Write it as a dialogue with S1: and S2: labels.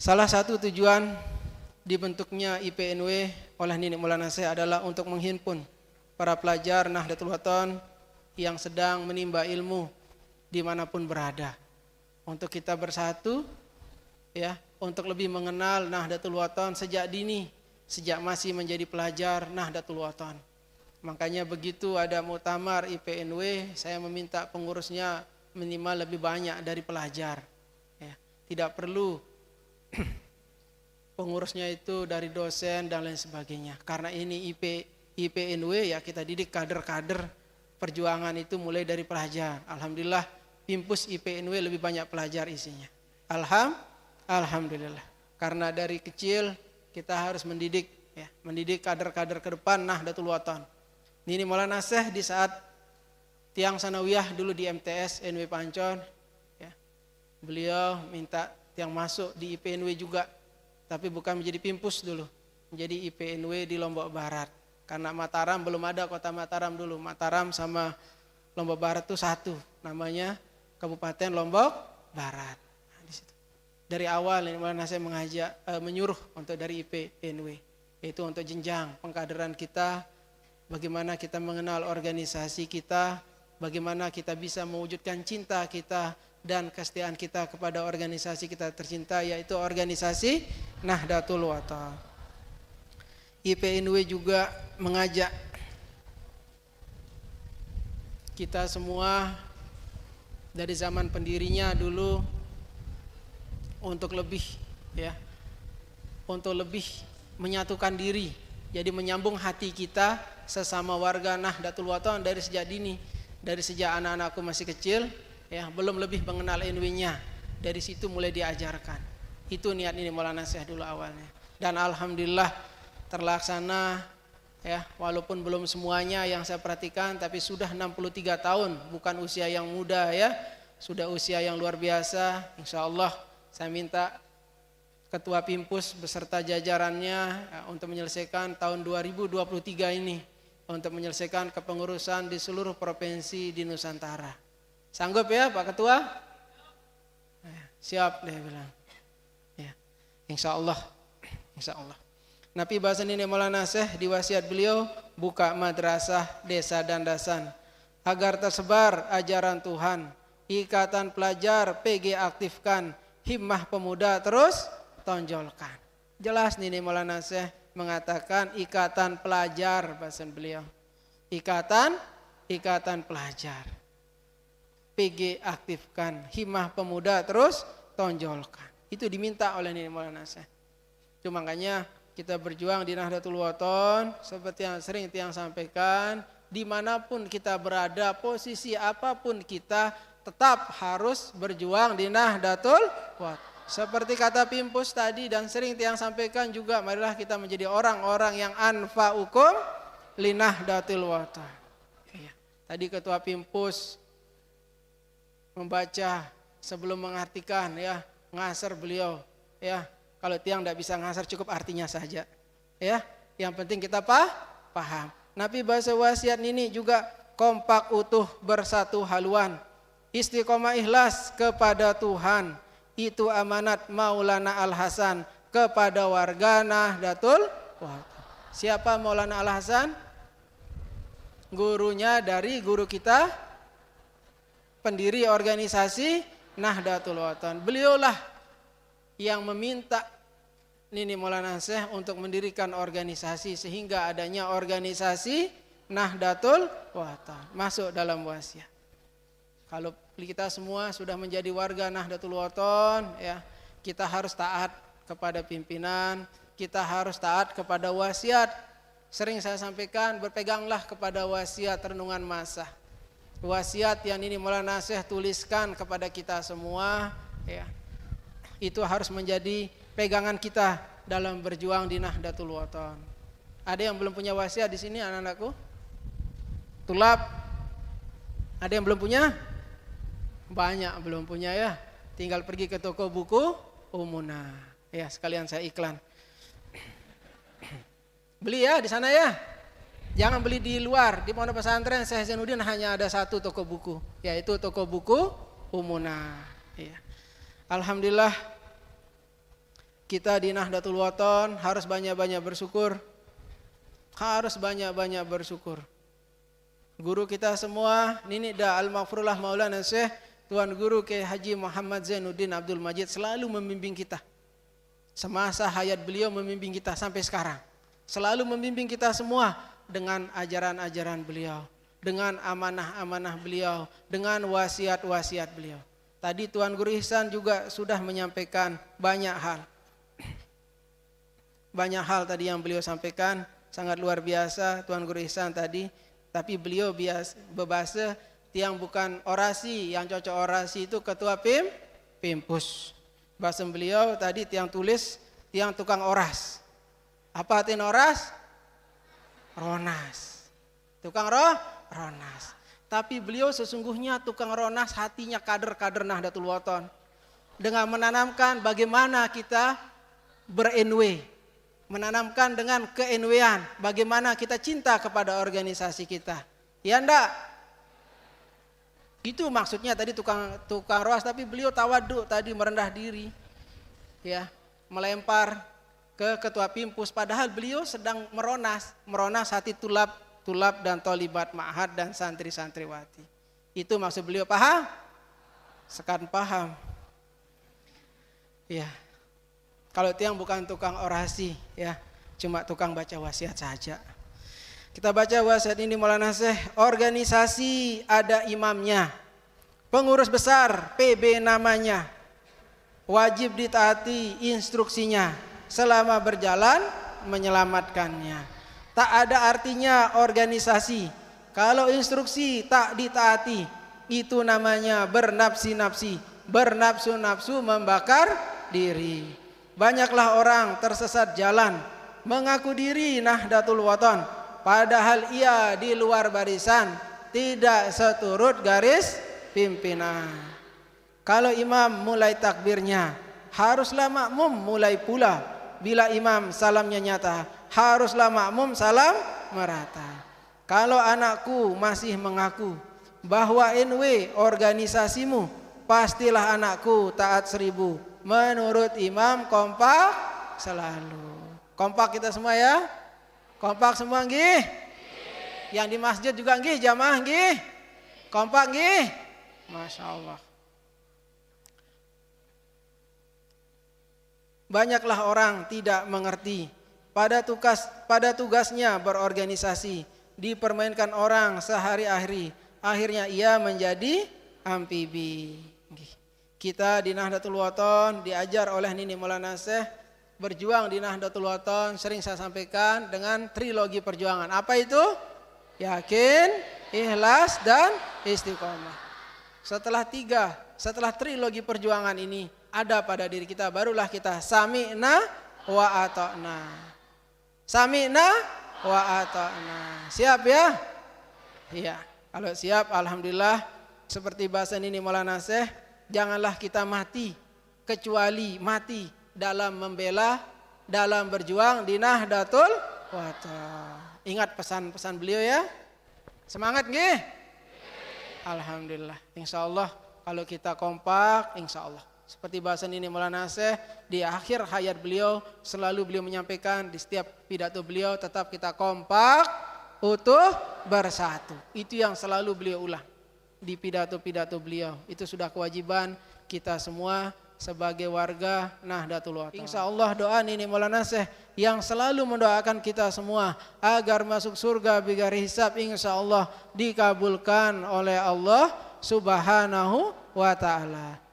S1: Salah satu tujuan dibentuknya IPNW oleh Nini Maulana Syekh adalah untuk menghimpun para pelajar Nahdlatul Wathon yang sedang menimba ilmu dimanapun berada, untuk kita bersatu, ya, untuk lebih mengenal Nahdlatul Wathon sejak dini, sejak masih menjadi pelajar Nahdlatul Wathon. Makanya begitu ada muktamar IPNW, saya meminta pengurusnya minimal lebih banyak dari pelajar. Ya, tidak perlu pengurusnya itu dari dosen dan lain sebagainya. Karena ini IPNW, ya kita didik kader-kader perjuangan itu mulai dari pelajar. Alhamdulillah Pimpus IPNW lebih banyak pelajar isinya. Alhamdulillah. Karena dari kecil kita harus mendidik, ya, mendidik kader-kader ke depan Nahdlatul Wathon. Nini Maulana Syekh di saat tiang sanawiyah dulu di MTS NW Pancon, ya, beliau minta tiang masuk di IPNW juga, tapi bukan menjadi Pimpus dulu, menjadi IPNW di Lombok Barat. Karena Mataram belum ada, kota Mataram dulu. Mataram sama Lombok Barat itu satu, namanya Kabupaten Lombok Barat. Nah, di situ. Dari awal Nini Maulana Syekh menyuruh untuk dari IPNW, yaitu untuk jenjang pengkaderan kita, bagaimana kita mengenal organisasi kita, bagaimana kita bisa mewujudkan cinta kita dan kesetiaan kita kepada organisasi kita tercinta, yaitu organisasi Nahdlatul Wathon. IPNW juga mengajak kita semua dari zaman pendirinya dulu untuk lebih, ya, untuk lebih menyatukan diri, jadi menyambung hati kita sesama warga Nahdlatul Wathon dari sejak dini, dari sejak anak-anakku masih kecil, ya, belum lebih mengenal NW-nya. Dari situ mulai diajarkan. Itu niat Nini Maulana Syekh dulu awalnya. Dan alhamdulillah terlaksana, ya, walaupun belum semuanya yang saya perhatikan, tapi sudah 63 tahun, bukan usia yang muda, ya. Sudah usia yang luar biasa. Insyaallah saya minta Ketua Pimpus beserta jajarannya, ya, untuk menyelesaikan tahun 2023 ini, untuk menyelesaikan kepengurusan di seluruh provinsi di Nusantara. Sanggup ya Pak Ketua? Siap dia bilang. Ya, insya Allah. Nabi bahasa Nini Maulana Syekh di wasiat beliau, buka madrasah desa dan dasan agar tersebar ajaran Tuhan. Ikatan pelajar PG aktifkan, himmah pemuda terus tonjolkan. Jelas Nini Maulana Syekh mengatakan ikatan pelajar, bahasa beliau. Ikatan pelajar. PG aktifkan, himmah pemuda terus tonjolkan. Itu diminta oleh Nini Maulana Syekh. Itu makanya kita berjuang di Nahdlatul Wathon, seperti yang sering tiang sampaikan, dimanapun kita berada, posisi apapun kita, tetap harus berjuang di Nahdlatul Wathon. Seperti kata Pimpus tadi dan sering tiang sampaikan juga, marilah kita menjadi orang-orang yang anfa'ukum li Nahdlatul Wathon. Ya. Tadi Ketua Pimpus membaca sebelum mengartikan, ya, ngasar beliau, ya. Kalau tiang tidak bisa ngasar, cukup artinya saja, ya. Yang penting kita paham. Nabi bahasa wasiat ini juga kompak utuh bersatu haluan, istiqomah ikhlas kepada Tuhan, itu amanat Maulana Al Hasan kepada warga Nahdlatul Wathon. Siapa Maulana Al Hasan? Gurunya dari guru kita, pendiri organisasi Nahdlatul Wathon. Beliaulah yang meminta Nini Maulana Syekh untuk mendirikan organisasi, sehingga adanya organisasi Nahdlatul Wathon masuk dalam wasiat. Kalau kita semua sudah menjadi warga Nahdlatul Wathon, ya, kita harus taat kepada pimpinan, kita harus taat kepada wasiat. Sering saya sampaikan, berpeganglah kepada wasiat renungan masa. Wasiat yang Nini Maulana Syekh tuliskan kepada kita semua, ya, itu harus menjadi pegangan kita dalam berjuang di Nahdlatul Wathon. Ada yang belum punya wasiat di sini anak-anakku? Tulab? Ada yang belum punya? Banyak belum punya, ya. Tinggal pergi ke toko buku Umuna. Ya, sekalian saya iklan. Beli ya di sana, ya. Jangan beli di luar. Di Pondok Pesantren Syekh Zainuddin hanya ada satu toko buku, yaitu toko buku Umuna. Ya. Alhamdulillah Kita di Nahdlatul Wathon harus banyak-banyak bersyukur. Harus banyak-banyak bersyukur. Guru kita semua, Nini Da Al-Maghfurullah Maulana Syekh Tuan Guru Kiai Haji Muhammad Zainuddin Abdul Majid selalu membimbing kita. Semasa hayat beliau membimbing kita sampai sekarang. Selalu membimbing kita semua dengan ajaran-ajaran beliau, dengan amanah-amanah beliau, dengan wasiat-wasiat beliau. Tadi Tuan Guru Ihsan juga sudah menyampaikan banyak hal. Banyak hal tadi yang beliau sampaikan, sangat luar biasa Tuan Guru Ihsan tadi. Tapi beliau berbahasa tiang bukan orasi, yang cocok orasi itu ketua Pimpus. Bahasa beliau tadi tiang tulis, tiang tukang oras. Apa artinya oras? Ronas. Tukang ronas. Tapi beliau sesungguhnya tukang ronas, hatinya kader-kader Nahdlatul Wathon. Dengan menanamkan bagaimana kita ber-NW. Menanamkan dengan ke-NW-an, bagaimana kita cinta kepada organisasi kita. Ya enggak? Itu maksudnya tadi tukang roas, tapi beliau tawaduk tadi, merendah diri. Ya, melempar ke ketua Pimpus, padahal beliau sedang meronas hati tulab dan tolibat ma'had dan santri-santriwati. Itu maksud beliau, paham? Sekarang paham. Ya. Kalau tiang bukan tukang orasi, ya, cuma tukang baca wasiat saja. Kita baca wasiat ini Maulana Syekh, organisasi ada imamnya, pengurus besar PB namanya, wajib ditaati instruksinya, selama berjalan menyelamatkannya. Tak ada artinya organisasi kalau instruksi tak ditaati, itu namanya bernafsi-nafsi, bernafsu-nafsu membakar diri. Banyaklah orang tersesat jalan, mengaku diri Nahdlatul Wathon, padahal ia di luar barisan, tidak seturut garis pimpinan. Kalau imam mulai takbirnya, haruslah makmum mulai pula. Bila imam salamnya nyata, haruslah makmum salam merata. Kalau anakku masih mengaku bahwa NW organisasimu, pastilah anakku taat 1000. Menurut imam kompak selalu. Kompak kita semua ya? Kompak semua nggih? Yang di masjid juga nggih, jamaah nggih? Kompak nggih? Masya Allah. Banyaklah orang tidak mengerti pada tugasnya berorganisasi, dipermainkan orang sehari-hari, akhirnya ia menjadi amfibi. Kita di Nahdlatul Wathon diajar oleh Nini Maulana Syekh berjuang di Nahdlatul Wathon, sering saya sampaikan dengan trilogi perjuangan. Apa itu? Yakin, ikhlas, dan istiqomah. Setelah trilogi perjuangan ini ada pada diri kita, barulah kita sami'na wa ata'na. Sami'na wa ata'na. Siap ya? Iya. Kalau siap, alhamdulillah. Seperti bahasa Nini Maulana Syekh, janganlah kita mati kecuali mati dalam membela, dalam berjuang di Nahdlatul Wathon. Ingat pesan-pesan beliau ya. Semangat nggih? Alhamdulillah. Insyaallah kalau kita kompak, insyaallah. Seperti bahasa Nini Maulana Syekh di akhir hayat beliau, selalu beliau menyampaikan di setiap pidato beliau, tetap kita kompak, utuh, bersatu. Itu yang selalu beliau ulang di pidato-pidato beliau. Itu sudah kewajiban kita semua sebagai warga Nahdlatul Wathon. Insyaallah doa Nini Maulana Syekh yang selalu mendoakan kita semua agar masuk surga bigari hisab, insyaallah dikabulkan oleh Allah Subhanahu wa ta'ala.